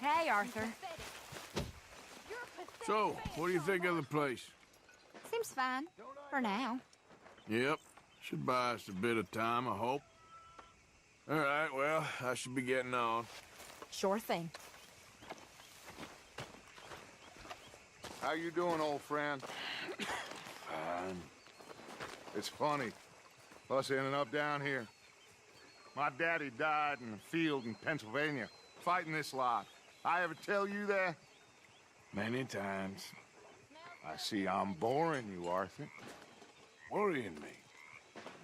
Hey, Arthur. So, what do you think of the place? Seems fine. For now. Yep. Should buy us a bit of time, I hope. All right, well, I should be getting on. Sure thing. How you doing, old friend? Fine. It's funny. Us ending up down here. My daddy died in the field in Pennsylvania, fighting this lot. I ever tell you that? Many times. I see I'm boring you, Arthur. Worrying me.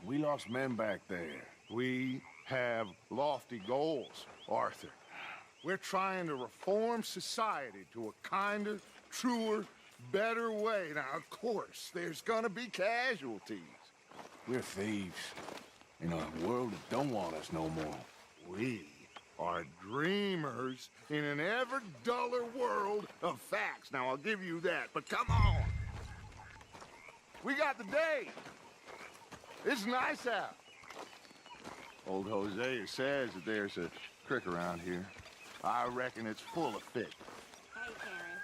We lost men back there. We have lofty goals, Arthur. We're trying to reform society to a kinder, truer, better way. Now, of course, there's gonna be casualties. We're thieves. In a world that don't want us no more. We are dreamers in an ever duller world of facts. Now, I'll give you that, but come on. We got the day. It's nice out. Old Hosea says that there's a creek around here. I reckon it's full of fish. Hey, Karen.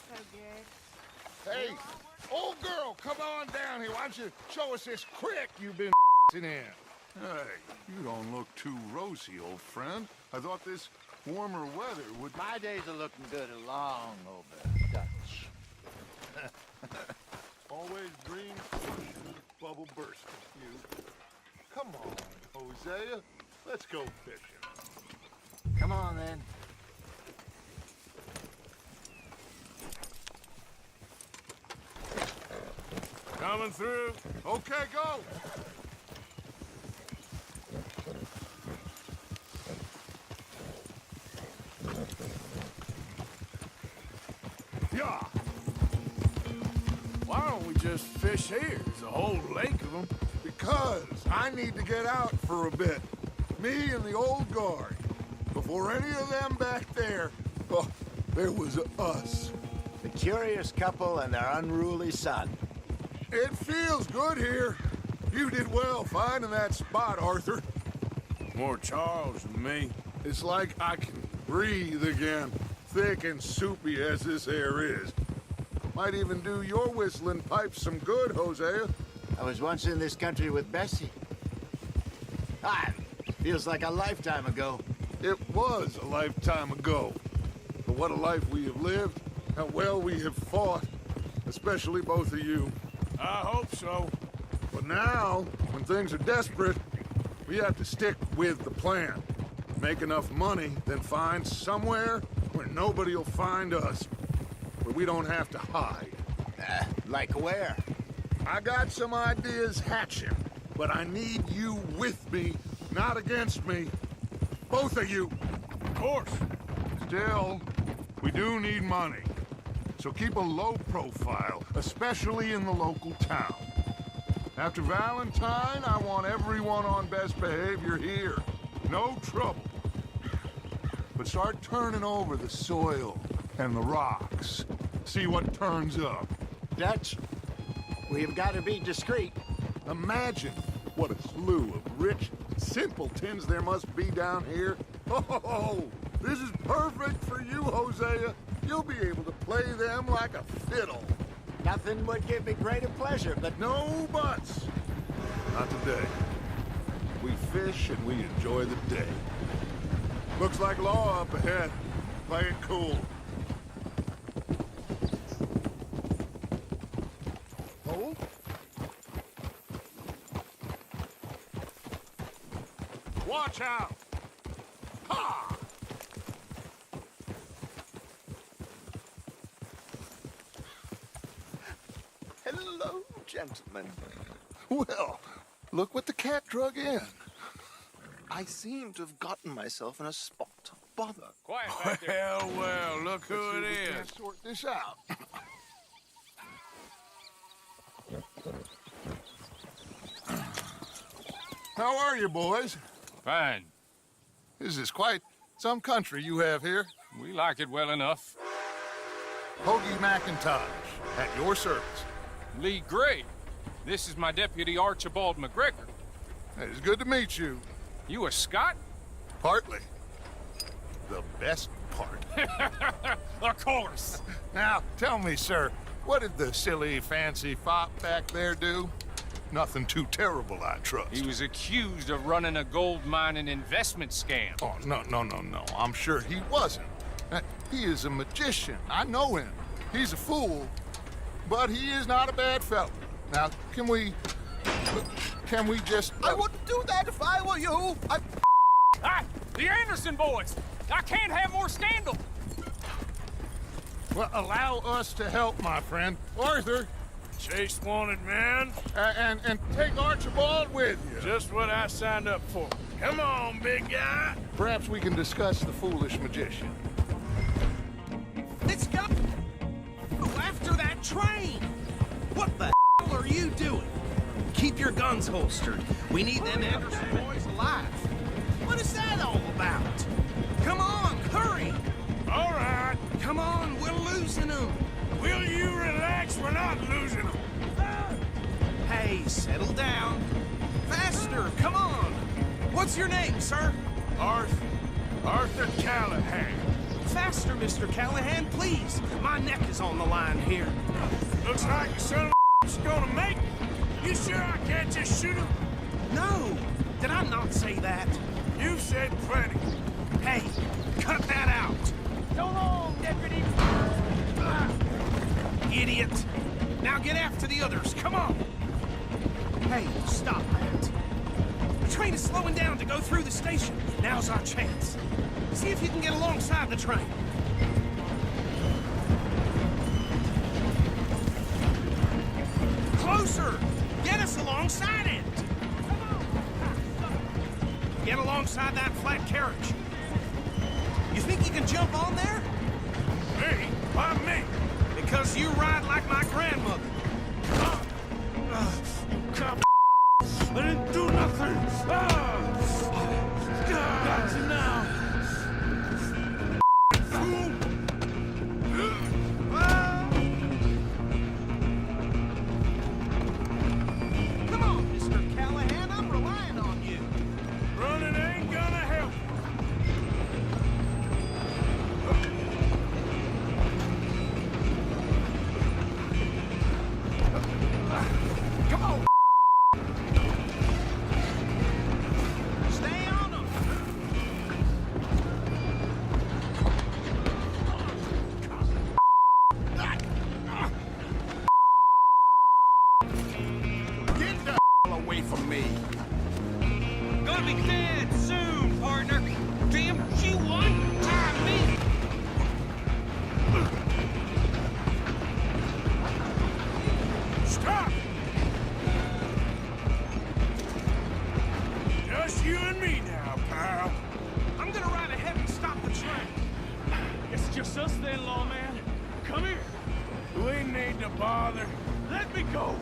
So good. Hey, old girl, come on down here. Why don't you show us this creek you've been in? Hey, you don't look too rosy, old friend. I thought this warmer weather would... My days are looking good along over Dutch. Always green, bubble bursting, you. Come on, Hosea. Let's go fishing. Come on, then. Coming through. Okay, go! Yeah. Why don't we just fish here? There's a whole lake of them. Because I need to get out for a bit. Me and the old guard. Before any of them back there, oh, there was us. The curious couple and their unruly son. It feels good here. You did well finding that spot, Arthur. More Charles than me. It's like I can breathe again, thick and soupy as this air is. Might even do your whistling pipes some good, Hosea. I was once in this country with Bessie. Ah, feels like a lifetime ago. It was a lifetime ago. But what a life we have lived, how well we have fought, especially both of you. I hope so. But now, when things are desperate, we have to stick with the plan. Make enough money, then find somewhere where nobody will find us. Where we don't have to hide. Like where? I got some ideas hatching, but I need you with me, not against me. Both of you. Of course. Still, we do need money. So keep a low profile, especially in the local town. After Valentine, I want everyone on best behavior here. No trouble. But start turning over the soil and the rocks. See what turns up. Dutch, we've got to be discreet. Imagine what a slew of rich simpletons there must be down here. Oh, this is perfect for you, Hosea. You'll be able to play them like a fiddle. Nothing would give me greater pleasure, but No buts. Not today. We fish and we enjoy the day. Looks like law up ahead. Play it cool. Hold. Watch out! Ha! Hello, gentlemen. Well, look what the cat drug in. I seem to have gotten myself in a spot of bother. Quiet back there. Well, look who it We is. can't sort this out. How are you, boys? Fine. This is quite some country you have here. We like it well enough. Hoagie McIntosh, at your service. Lee Gray. This is my deputy Archibald McGregor. It's good to meet you. You a Scot? Partly. The best part. Of course. Now, tell me, sir, what did the silly, fancy fop back there do? Nothing too terrible, I trust. He was accused of running a gold mining investment scam. Oh, no. I'm sure he wasn't. He is a magician. I know him. He's a fool, but he is not a bad fellow. Now, can we just... I wouldn't do that if I were you. Ah, the Anderson boys! I can't have more scandal! Well, allow us to help, my friend. Arthur, Chase wanted man. and take Archibald with you. Just what I signed up for. Come on, big guy. Perhaps we can discuss the foolish magician. Let's go after that train! What the hell are you doing? Keep your guns holstered. We need them Anderson boys alive. What is that all about? Come on, hurry! All right. Come on, we're losing them. Will you relax? We're not losing them. Hey, settle down. Faster, come on. What's your name, sir? Arthur Callahan. Faster, Mr. Callahan, please. My neck is on the line here. Looks like the son of a***'s gonna make it. You sure I can't just shoot him? No, did I not say that? You said plenty. Hey, cut that out. So long, Deputy. Idiot. Now get after the others, come on. Hey, stop that. The train is slowing down to go through the station. Now's our chance. See if you can get alongside the train. Closer! Get us alongside it! Get alongside that flat carriage. You think you can jump on there? Me? Why me? Because you ride like my grandmother. I didn't do nothing. Got you now. Come on, Mr. Callahan, I'm relying on you. Running ain't gonna help. Come on. Stay on them. Get the hell away from me. Gonna be dead soon, partner. Damn you one time me. Stop! Just you and me now, pal. I'm gonna ride ahead and stop the train. It's just us then, lawman. Come here. We need to bother. Let me go.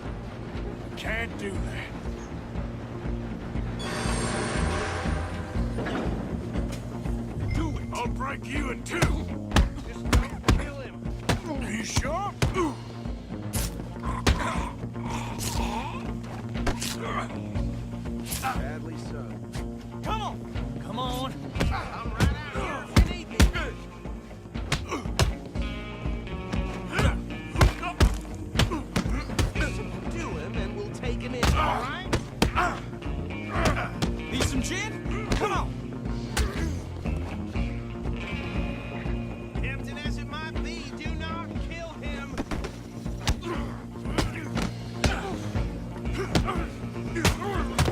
Can't do that. Do it. I'll break you in two. Just don't kill him. Are you sure? Badly so. Come on. Come on. I'm right out here if you need me. Do him and we'll take him in, all right? Need some gin? Come on. Tempting as it might be, do not kill him.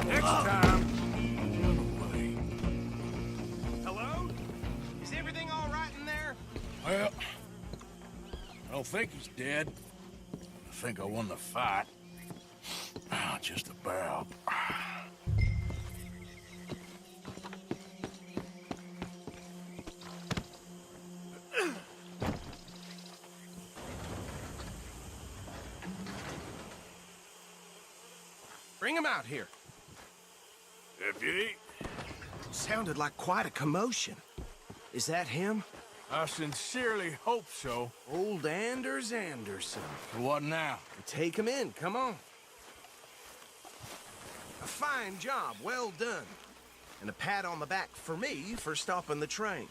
Next time. Hello? Is everything all right in there? Well, I don't think he's dead. I think I won the fight. Just about. Bring him out here. Deputy, Sounded like quite a commotion. Is that him? I sincerely hope so. Old Anders Anderson. What now? Take him in, come on. A fine job, well done. and a pat on the back for me for stopping the train.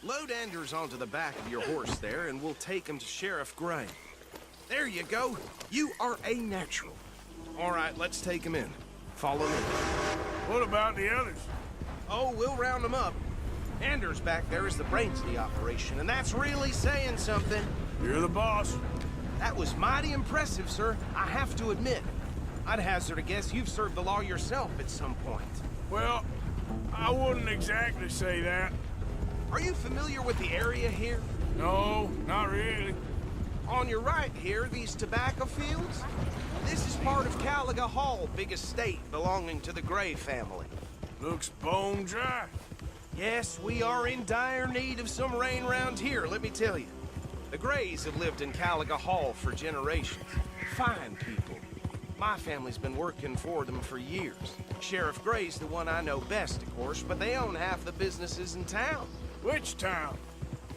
Load Anders onto the back of your horse there, and we'll take him to Sheriff Gray. There you go. You are a natural. All right, let's take him in. Follow me. What about the others? Oh, we'll round them up. Anders back there is the brains of the operation, and that's really saying something. You're the boss. That was mighty impressive, sir. I have to admit. I'd hazard a guess you've served the law yourself at some point. Well, I wouldn't exactly say that. Are you familiar with the area here? No, not really. On your right here, these tobacco fields? This is part of Caliga Hall, big estate belonging to the Gray family. Looks bone dry. Yes, we are in dire need of some rain round here, let me tell you. The Grays have lived in Caliga Hall for generations. Fine people. My family's been working for them for years. Sheriff Gray's the one I know best, of course, but they own half the businesses in town. Which town?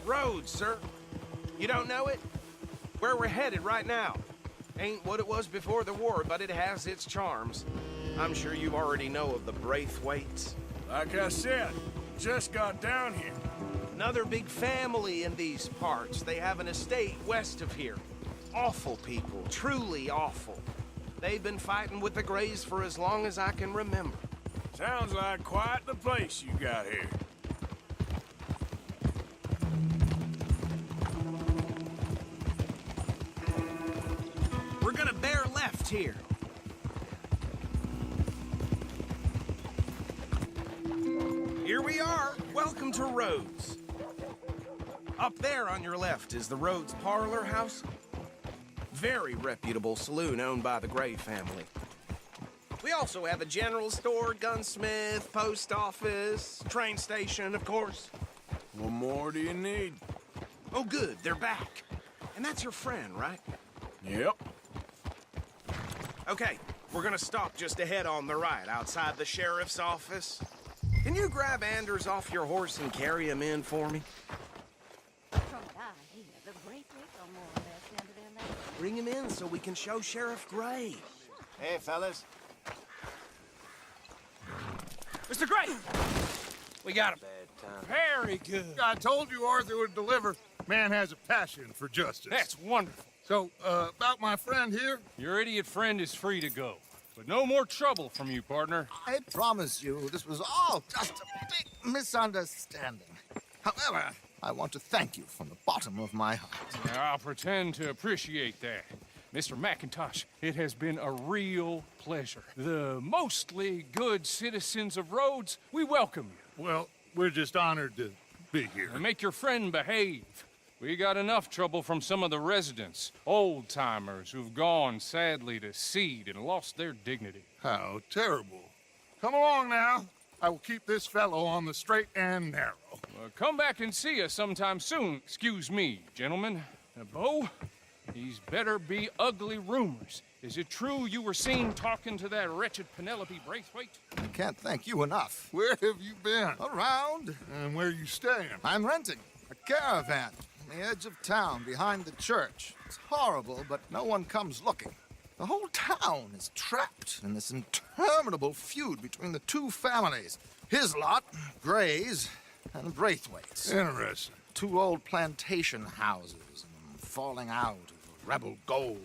Rhodes, sir. You don't know it? Where we're headed right now. Ain't what it was before the war, but it has its charms. I'm sure you already know of the Braithwaites. Like I said, just got down here. Another big family in these parts. They have an estate west of here. Awful people, truly awful. They've been fighting with the Grays for as long as I can remember. Sounds like quite the place you got here. We're gonna bear left here. Here we are. Welcome to Rhodes. Up there on your left is the Rhodes Parlor House. Very reputable saloon owned by the Gray family. We also have a general store, gunsmith, post office, train station, of course. What more do you need? Oh, good, they're back. And that's your friend, right? Yep. Okay, we're gonna stop just ahead on the right, outside the sheriff's office. Can you grab Anders off your horse and carry him in for me? From what I hear, the Braithwaites are more or less into their lane. Bring him in so we can show Sheriff Gray. Hey, fellas. Mr. Gray! We got him. Very good. I told you Arthur would deliver. Man has a passion for justice. That's wonderful. So, about my friend here? Your idiot friend is free to go. But no more trouble from you, partner. I promise you, this was all just a big misunderstanding. However, I want to thank you from the bottom of my heart. I'll pretend to appreciate that. Mr. McIntosh, it has been a real pleasure. The mostly good citizens of Rhodes, we welcome you. Well, we're just honored to be here. And make your friend behave. We got enough trouble from some of the residents, old-timers who've gone, sadly, to seed and lost their dignity. How terrible. Come along now. I will keep this fellow on the straight and narrow. Come back and see us sometime soon. Excuse me, gentlemen. Bo, these better be ugly rumors. Is it true you were seen talking to that wretched Penelope Braithwaite? I can't thank you enough. Where have you been? Around, And where you staying? I'm renting a caravan on the edge of town behind the church. It's horrible, but no one comes looking. The whole town is trapped in this interminable feud between the two families. His lot, Gray's, and Braithwaite's. Interesting. Two old plantation houses, and falling out of rebel gold,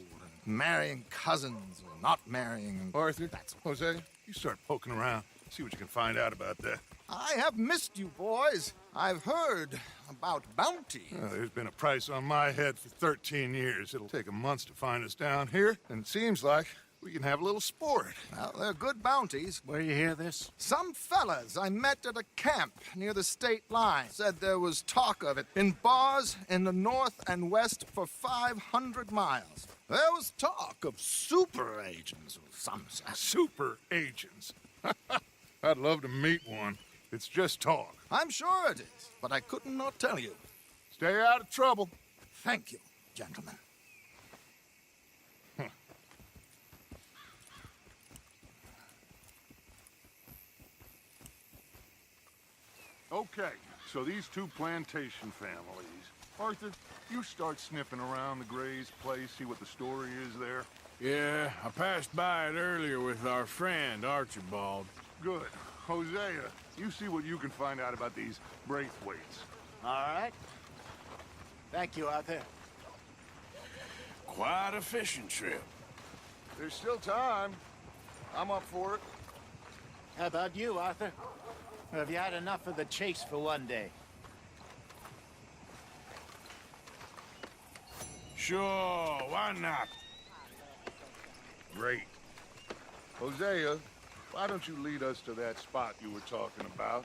and marrying cousins or not marrying. Arthur, That's Jose, you start poking around. See what you can find out about that. I have missed you, boys. I've heard about bounty. There's been a price on my head for 13 years. It'll take 'em months to find us down here, and it seems like we can have a little sport. Well, they're good bounties. Where you hear this? Some fellas I met at a camp near the state line said there was talk of it in bars in the north and west for 500 miles. There was talk of super agents or some such. Super agents. I'd love to meet one. It's just talk. I'm sure it is, but I couldn't not tell you. Stay out of trouble. Thank you, gentlemen. Okay, so these two plantation families. Arthur, you start sniffing around the Gray's place, see what the story is there. Yeah, I passed by it earlier with our friend, Archibald. Good. Hosea, you see what you can find out about these Braithwaites. All right. Thank you, Arthur. Quite a fishing trip. There's still time. I'm up for it. How about you, Arthur? Or have you had enough of the chase for one day? Sure, why not? Great. Hosea, why don't you lead us to that spot you were talking about?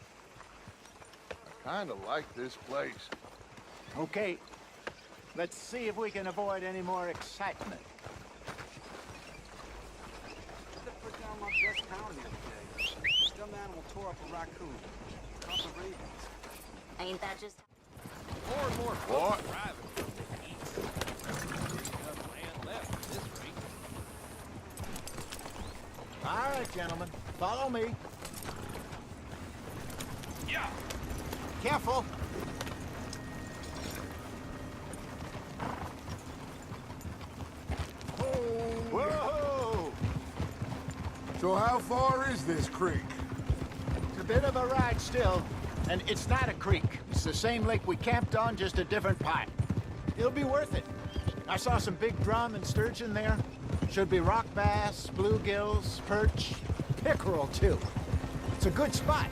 I kinda like this place. Okay. Let's see if we can avoid any more excitement. Put down my best pound the other day. Dumb animal tore up a raccoon. Caught the ravens. Ain't that just... More and more What? folks driving from the east. Enough land left at this rate. All right, gentlemen. Follow me. Yeah. Careful. Whoa! So how far is this creek? It's a bit of a ride still, and it's not a creek. It's the same lake we camped on, just a different part. It'll be worth it. I saw some big drum and sturgeon there. Should be rock bass, bluegills, perch, pickerel too. It's a good spot.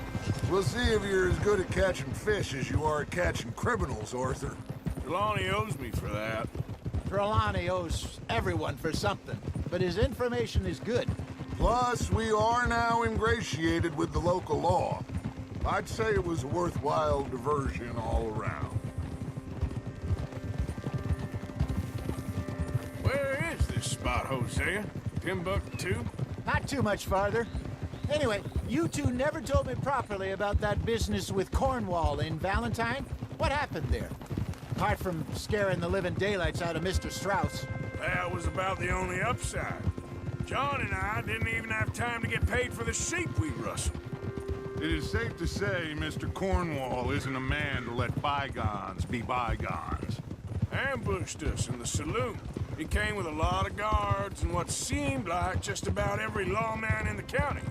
We'll see if you're as good at catching fish as you are at catching criminals, Arthur. Trelawney owes me for that. Trelawney owes everyone for something, but his information is good. Plus, we are now ingratiated with the local law. I'd say it was a worthwhile diversion all around. Where is this spot, Hosea? Timbuktu? Not too much farther. Anyway, you two never told me properly about that business with Cornwall in Valentine. What happened there? Apart from scaring the living daylights out of Mr. Strauss. That was about the only upside. John and I didn't even have time to get paid for the sheep we rustled. It is safe to say Mr. Cornwall isn't a man to let bygones be bygones. Ambushed us in the saloon. He came with a lot of guards and what seemed like just about every lawman in the county.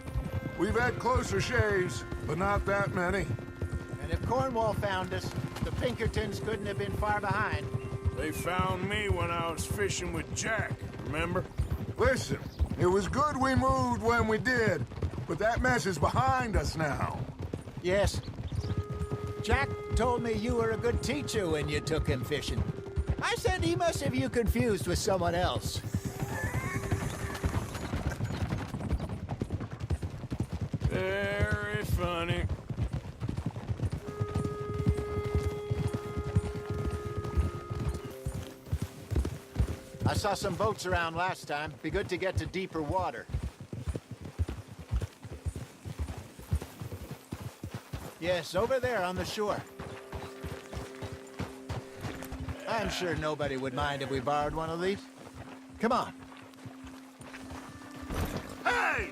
We've had closer shaves, but not that many. And if Cornwall found us, the Pinkertons couldn't have been far behind. They found me when I was fishing with Jack, remember? Listen, it was good we moved when we did, but that mess is behind us now. Yes. Jack told me you were a good teacher when you took him fishing. I said he must have you confused with someone else. Very funny. I saw some boats around last time. Be good to get to deeper water. Yes, over there on the shore. I'm sure nobody would mind if we borrowed one of these. Come on. Hey!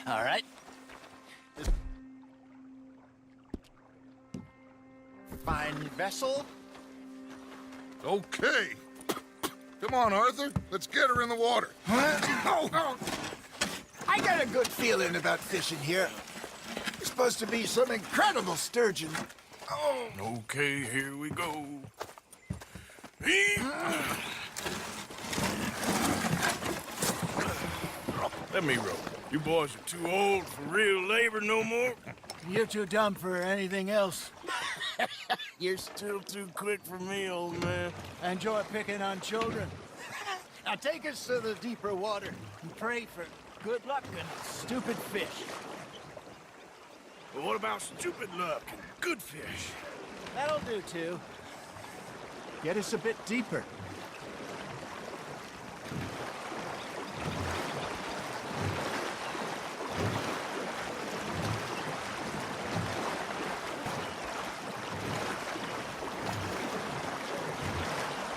All right. Fine vessel. Okay. Come on, Arthur. Let's get her in the water. Oh. I got a good feeling about fishing here. It's supposed to be some incredible sturgeon. Oh. Okay, here we go. Let me row. You boys are too old for real labor no more. You're too dumb for anything else. You're still too quick for me, old man. Enjoy picking on children. Now take us to the deeper water and pray for good luck and stupid fish. But what about stupid luck and good fish? That'll do, too. Get us a bit deeper.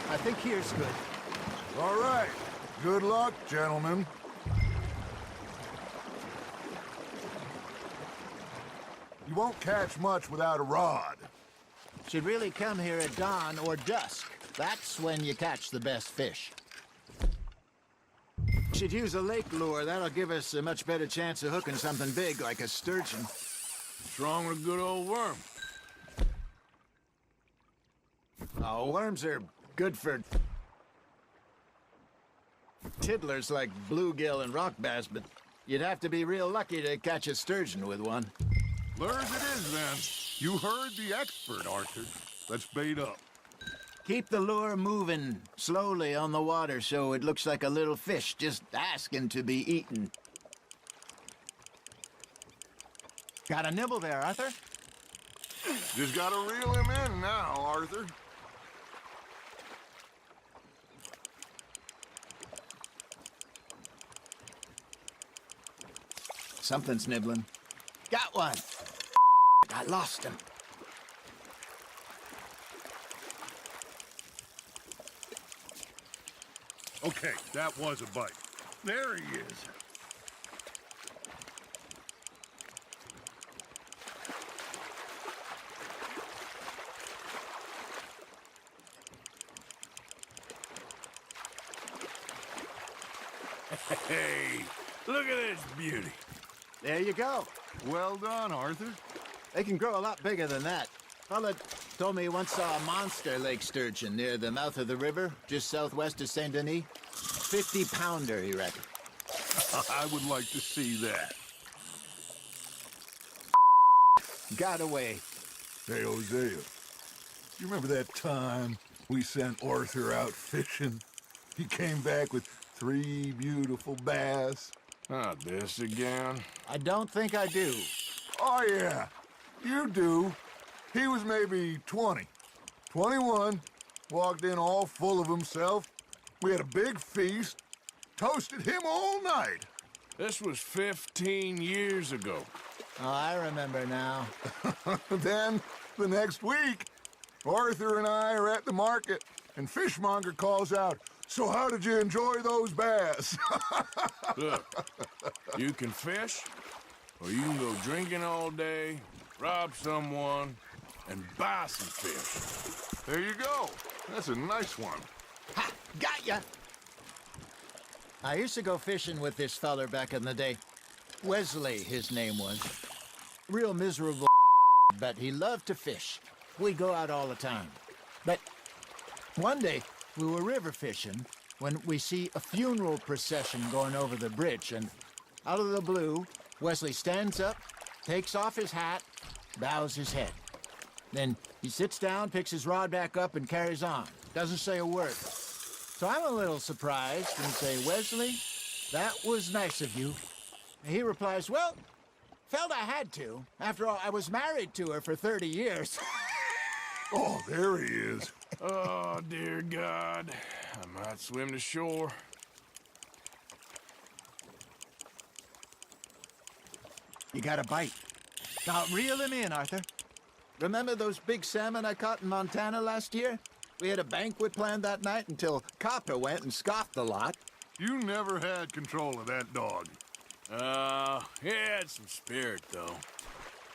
I think here's good. All right. Good luck, gentlemen. You won't catch much without a rod. Should really come here at dawn or dusk. That's when you catch the best fish. Should use a lake lure. That'll give us a much better chance of hooking something big like a sturgeon. What's wrong with a good old worm? Oh, worms are good for tiddlers like bluegill and rock bass, but you'd have to be real lucky to catch a sturgeon with one. Lures it is, then. You heard the expert, Arthur. Let's bait up. Keep the lure moving slowly on the water so it looks like a little fish just asking to be eaten. Got a nibble there, Arthur? Just gotta reel him in now, Arthur. Something's nibbling. Got one. I lost him. Okay, that was a bite. There he is. Hey, look at this beauty. There you go. Well done, Arthur. They can grow a lot bigger than that. Fella told me he once saw a monster lake sturgeon near the mouth of the river, just southwest of Saint Denis. 50-pounder, he reckoned. I would like to see that. Got away. Hey, Hosea, you remember that time we sent Arthur out fishing? He came back with 3 beautiful bass. Not this again. I don't think I do. Oh, yeah, you do. He was maybe 20, 21, walked in all full of himself. We had a big feast, toasted him all night. This was 15 years ago. Oh, I remember now. Then, the next week, Arthur and I are at the market, and Fishmonger calls out, "So how did you enjoy those bass?" Look, you can fish, or you can go drinking all day, rob someone, and buy some fish. There you go. That's a nice one. Ha! Got ya! I used to go fishing with this feller back in the day. Wesley, his name was. Real miserable, but he loved to fish. We'd go out all the time. But one day, we were river fishing when we see a funeral procession going over the bridge, and out of the blue, Wesley stands up, takes off his hat, bows his head. Then he sits down, picks his rod back up, and carries on. Doesn't say a word. So I'm a little surprised and say, "Wesley, that was nice of you." And he replies, "Well, felt I had to. After all, I was married to her for 30 years. Oh, there he is. Oh, dear God. I might swim to shore. You got a bite. Now, reel him in, Arthur. Remember those big salmon I caught in Montana last year? We had a banquet planned that night until Copper went and scoffed the lot. You never had control of that dog. He had some spirit, though.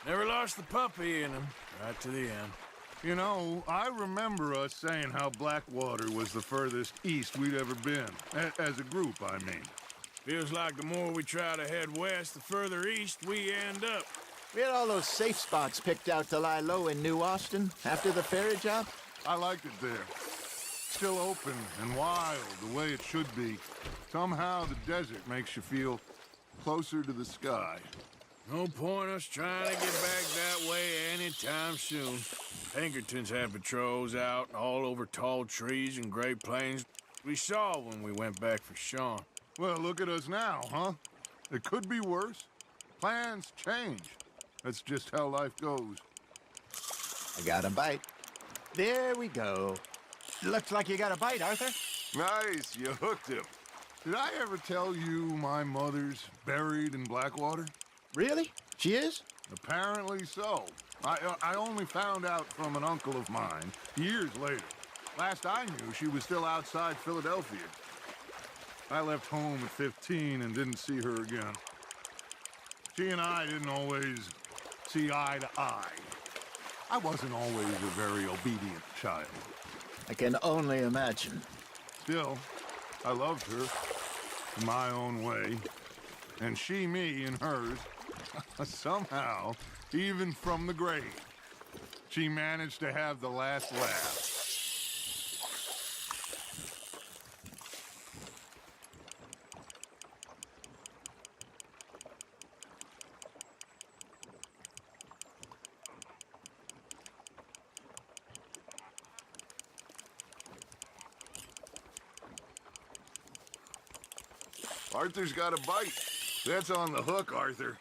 Never lost the puppy in him, right to the end. You know, I remember us saying how Blackwater was the furthest east we'd ever been. As a group, I mean. Feels like the more we try to head west, the further east we end up. We had all those safe spots picked out to lie low in New Austin after the ferry job. I liked it there. Still open and wild, the way it should be. Somehow the desert makes you feel closer to the sky. No point us trying to get back that way anytime soon. Pinkertons had patrols out all over tall trees and Great Plains. We saw when we went back for Sean. Well, look at us now, huh? It could be worse. Plans change. That's just how life goes. I got a bite. There we go. Looks like you got a bite, Arthur. Nice, you hooked him. Did I ever tell you my mother's buried in Blackwater? Really? She is? Apparently so. I only found out from an uncle of mine years later. Last I knew, she was still outside Philadelphia. I left home at 15 and didn't see her again. She and I didn't always see eye to eye. I wasn't always a very obedient child. I can only imagine. Still, I loved her in my own way, and she me in hers. Somehow, even from the grave, she managed to have the last laugh. Arthur's got a bite. That's on the hook, Arthur.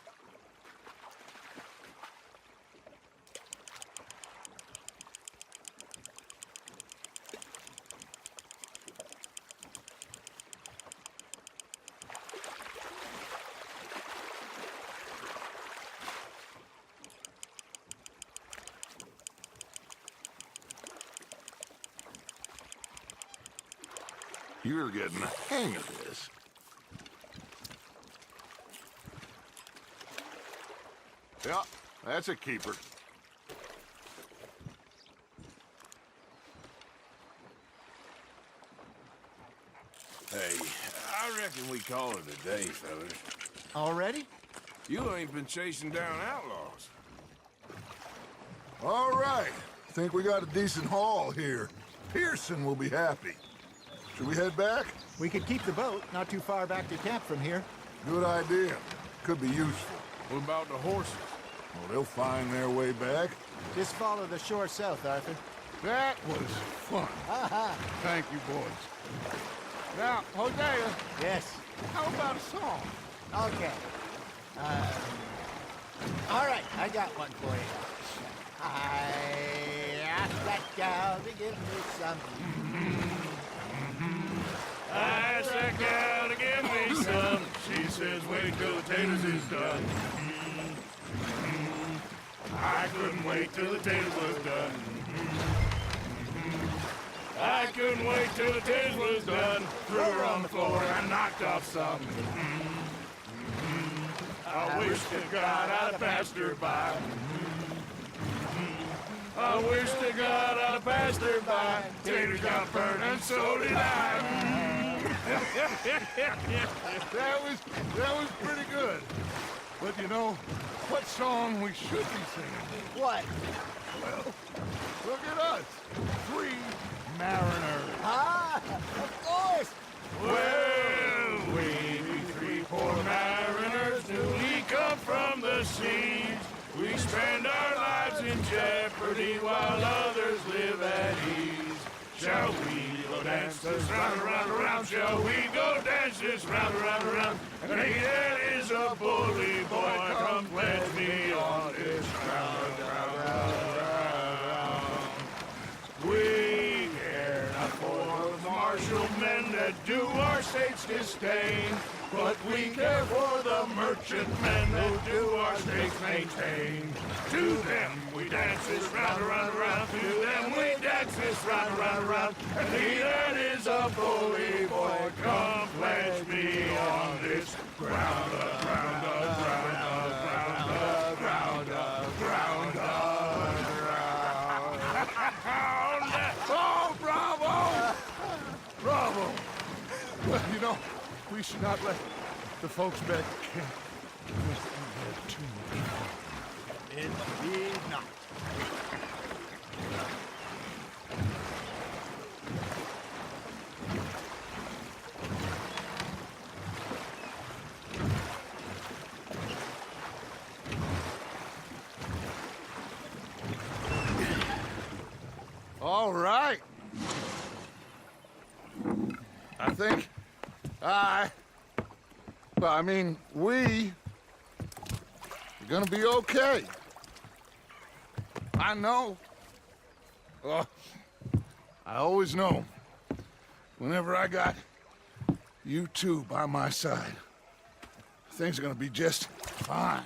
You're getting the hang of this. Yeah, that's a keeper. Hey, I reckon we call it a day, fellas. Already? You ain't been chasing down outlaws. All right. Think we got a decent haul here. Pearson will be happy. Should we head back? We could keep the boat not too far back to camp from here. Good idea. Could be useful. What about the horses? Well, they'll find their way back. Just follow the shore south, Arthur. That was fun. Thank you, boys. Now, Hosea, Yes. how about a song? Okay. All right, I got one for you. I asked that gal to give me some. I asked that gal to give me some. She says, wait till the taters is done. I couldn't wait till the taters was done. I couldn't wait till the taters was done. Threw her on the floor and knocked off some. I wish to God I'd have passed her by. I wish to God I'd have passed her by. Taters got burned and so did I. That was pretty good. But you know, what song we should be singing? What? Well, look at us. 3 mariners. Ah, of course. Well, we be 3 poor mariners newly come from the seas. We spend our lives in jeopardy while others live at ease. Shall we go dance this round, around, around? Shall we go dance this round, around, around? And he that is a bully boy, come pledge me on this round, round, round, round. We care not for the martial men that do our state's disdain, but we care for the merchant men that do our state's maintain. To them we dance this round, around, around. To them we dance this round, around, around. And he that is a bully boy, come pledge me on this ground up, ground up, ground up, ground up, ground up, ground up. Oh, bravo! Bravo! Well, you know, we should not let the folks back at camp get too much fun. Indeed not. All right. I think we are gonna be okay. I know. I always know. Whenever I got you two by my side, things are gonna be just fine.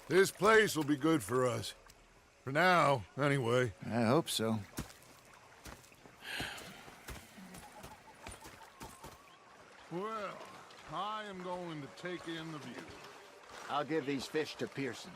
This place will be good for us. For now, anyway. I hope so. Well, I am going to take in the view. I'll give these fish to Pearson.